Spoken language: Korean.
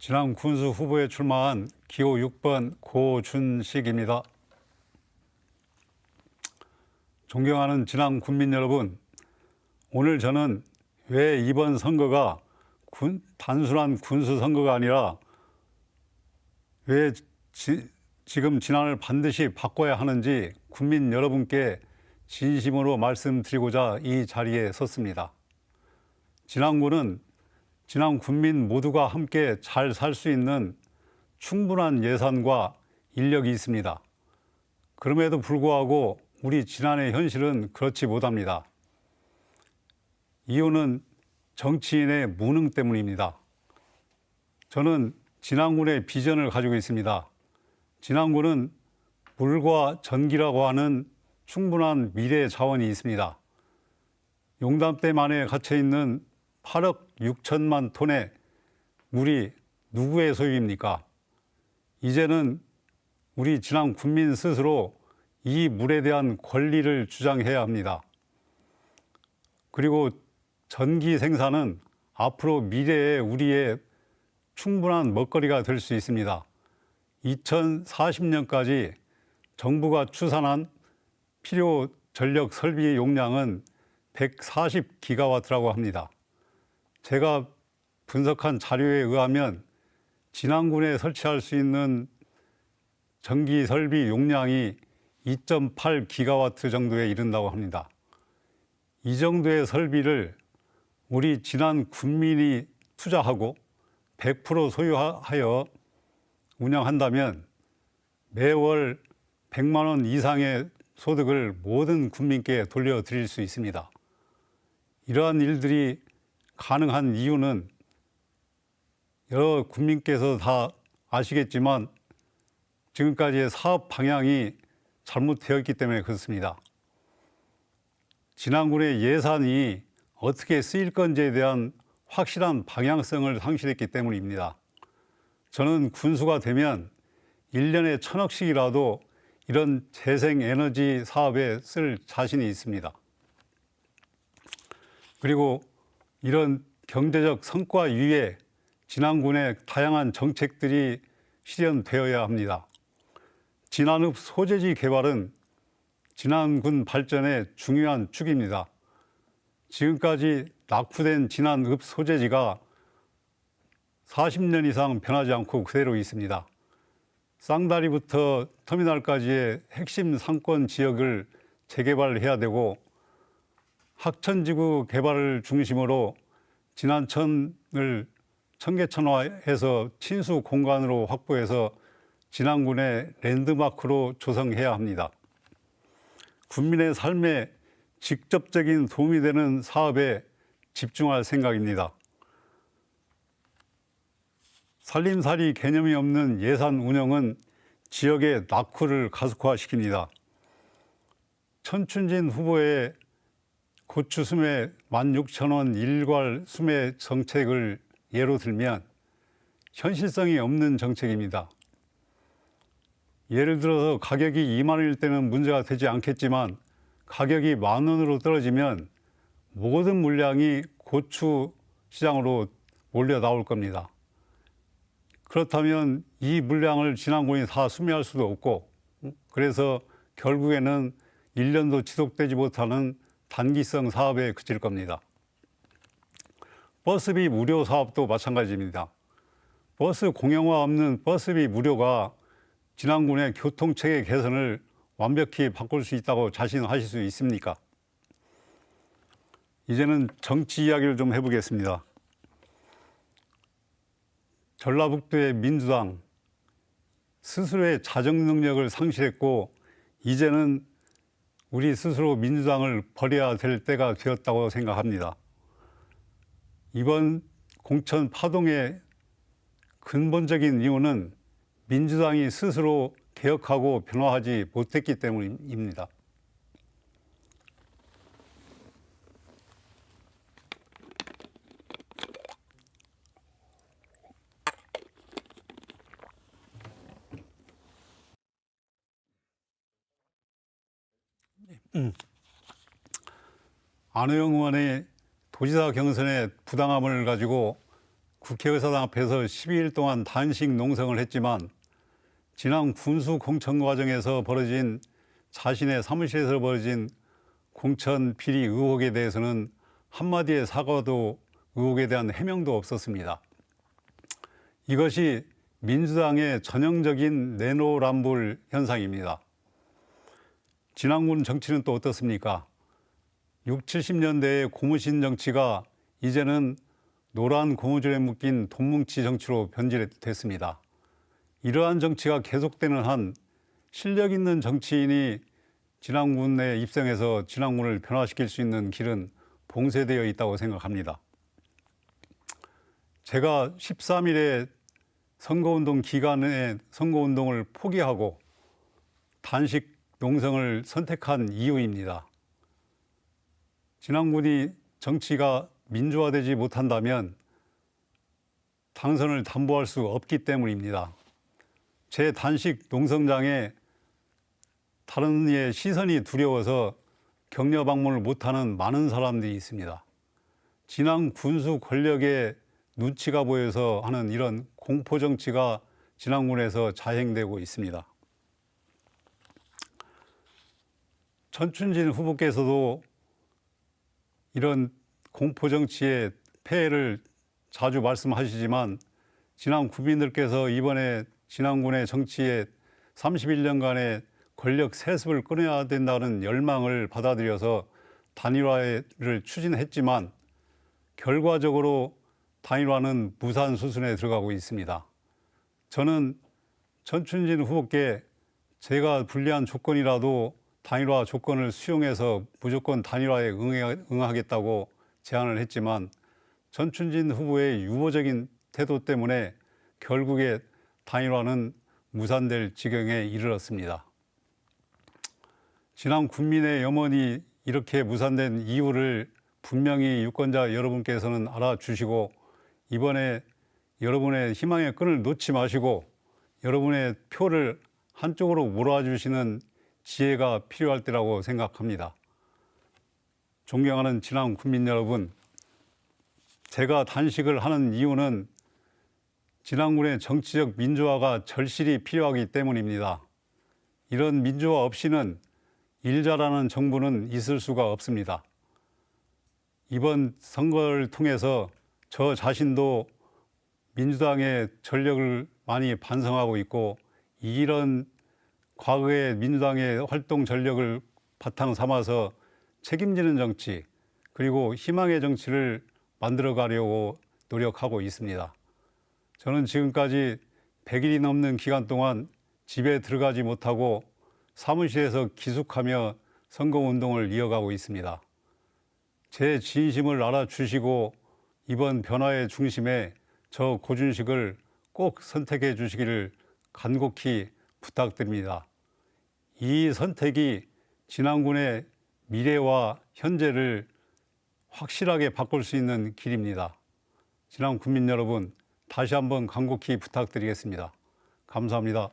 진안 군수 후보에 출마한 기호 6번 고준식입니다. 존경하는 진안 군민 여러분, 오늘 저는 왜 이번 선거가 단순한 군수 선거가 아니라 왜 지금 진안을 반드시 바꿔야 하는지 군민 여러분께 진심으로 말씀드리고자 이 자리에 섰습니다. 진안군은 진안 군민 모두가 함께 잘 살 수 있는 충분한 예산과 인력이 있습니다. 그럼에도 불구하고 우리 진안의 현실은 그렇지 못합니다. 이유는 정치인의 무능 때문입니다. 저는 진안군의 비전을 가지고 있습니다. 진안군은 물과 전기라고 하는 충분한 미래 자원이 있습니다. 용담댐 안에 갇혀 있는 8억 6천만 톤의 물이 누구의 소유입니까? 이제는 우리 진안 군민 스스로 이 물에 대한 권리를 주장해야 합니다. 그리고 전기 생산은 앞으로 미래의 우리의 충분한 먹거리가 될 수 있습니다. 2040년까지 정부가 추산한 필요 전력 설비 용량은 140기가와트라고 합니다. 제가 분석한 자료에 의하면 진안군에 설치할 수 있는 전기 설비 용량이 2.8기가와트 정도에 이른다고 합니다. 이 정도의 설비를 우리 진안 군민이 투자하고 100% 소유하여 운영한다면 매월 100만 원 이상의 소득을 모든 국민께 돌려드릴 수 있습니다. 이러한 일들이 가능한 이유는 여러 국민께서 다 아시겠지만 지금까지의 사업 방향이 잘못되어 있기 때문에 그렇습니다. 진안군의 예산이 어떻게 쓰일 건지에 대한 확실한 방향성을 상실했기 때문입니다. 저는 군수가 되면 1년에 1,000억씩이라도 이런 재생에너지 사업에 쓸 자신이 있습니다. 그리고 이런 경제적 성과 위에 진안군의 다양한 정책들이 실현되어야 합니다. 진안읍 소재지 개발은 진안군 발전의 중요한 축입니다. 지금까지 낙후된 진안읍 소재지가 40년 이상 변하지 않고 그대로 있습니다. 쌍다리부터 터미널까지의 핵심 상권 지역을 재개발해야 되고 학천지구 개발을 중심으로 진안천을 청계천화해서 친수 공간으로 확보해서 진안군의 랜드마크로 조성해야 합니다. 군민의 삶에 직접적인 도움이 되는 사업에 집중할 생각입니다. 살림살이 개념이 없는 예산 운영은 지역의 낙후를 가속화시킵니다. 천춘진 후보의 고추 수매 16,000원 일괄 수매 정책을 예로 들면 현실성이 없는 정책입니다. 예를 들어서 가격이 2만 원일 때는 문제가 되지 않겠지만 가격이 10,000원으로 떨어지면 모든 물량이 고추 시장으로 몰려 나올 겁니다. 그렇다면 이 물량을 진안군이 다 수매할 수도 없고 그래서 결국에는 1년도 지속되지 못하는 단기성 사업에 그칠 겁니다. 버스비 무료 사업도 마찬가지입니다. 버스 공영화 없는 버스비 무료가 진안군의 교통체계 개선을 완벽히 바꿀 수 있다고 자신하실 수 있습니까? 이제는 정치 이야기를 좀 해보겠습니다. 전라북도의 민주당 스스로의 자정 능력을 상실했고 이제는 우리 스스로 민주당을 버려야 될 때가 되었다고 생각합니다. 이번 공천 파동의 근본적인 이유는 민주당이 스스로 개혁하고 변화하지 못했기 때문입니다. 안호영 의원의 도지사 경선의 부당함을 가지고 국회의사당 앞에서 12일 동안 단식 농성을 했지만 지난 군수 공천 과정에서 벌어진 자신의 사무실에서 벌어진 공천 비리 의혹에 대해서는 한마디의 사과도 의혹에 대한 해명도 없었습니다. 이것이 민주당의 전형적인 내로남불 현상입니다. 진안군 정치는 또 어떻습니까? 60, 70년대의 고무신 정치가 이제는 노란 고무줄에 묶인 돈뭉치 정치로 변질됐습니다. 이러한 정치가 계속되는 한 실력 있는 정치인이 진안군에 입성해서 진안군을 변화시킬 수 있는 길은 봉쇄되어 있다고 생각합니다. 제가 13일에 선거운동 기간에 선거운동을 포기하고 단식 농성을 선택한 이유입니다. 진안군이 정치가 민주화되지 못한다면 당선을 담보할 수 없기 때문입니다. 제 단식 농성장에 다른 이의 시선이 두려워서 격려 방문을 못하는 많은 사람들이 있습니다. 진안 군수 권력의 눈치가 보여서 하는 이런 공포 정치가 진안군에서 자행되고 있습니다. 전춘진 후보께서도 이런 공포 정치의 폐해를 자주 말씀하시지만 진안 국민들께서 이번에 진안군의 정치에 31년간의 권력 세습을 끊어야 된다는 열망을 받아들여서 단일화를 추진했지만 결과적으로 단일화는 무산 수순에 들어가고 있습니다. 저는 전춘진 후보께 제가 불리한 조건이라도 단일화 조건을 수용해서 무조건 단일화에 응하겠다고 제안을 했지만 전춘진 후보의 유보적인 태도 때문에 결국에 단일화는 무산될 지경에 이르렀습니다. 진안 국민의 염원이 이렇게 무산된 이유를 분명히 유권자 여러분께서는 알아주시고 이번에 여러분의 희망의 끈을 놓지 마시고 여러분의 표를 한쪽으로 몰아주시는 지혜가 필요할 때라고 생각합니다. 존경하는 진안 국민 여러분, 제가 단식을 하는 이유는 진안군의 정치적 민주화가 절실히 필요하기 때문입니다. 이런 민주화 없이는 일 잘하는 정부는 있을 수가 없습니다. 이번 선거를 통해서 저 자신도 민주당의 전력을 많이 반성하고 있고 이런 과거의 민주당의 활동 전력을 바탕 삼아서 책임지는 정치 그리고 희망의 정치를 만들어 가려고 노력하고 있습니다. 저는 지금까지 100일이 넘는 기간 동안 집에 들어가지 못하고 사무실에서 기숙하며 선거운동을 이어가고 있습니다. 제 진심을 알아주시고 이번 변화의 중심에 저 고준식을 꼭 선택해 주시기를 간곡히 부탁드립니다. 이 선택이 진안군의 미래와 현재를 확실하게 바꿀 수 있는 길입니다. 진안 국민 여러분, 다시 한번 간곡히 부탁드리겠습니다. 감사합니다.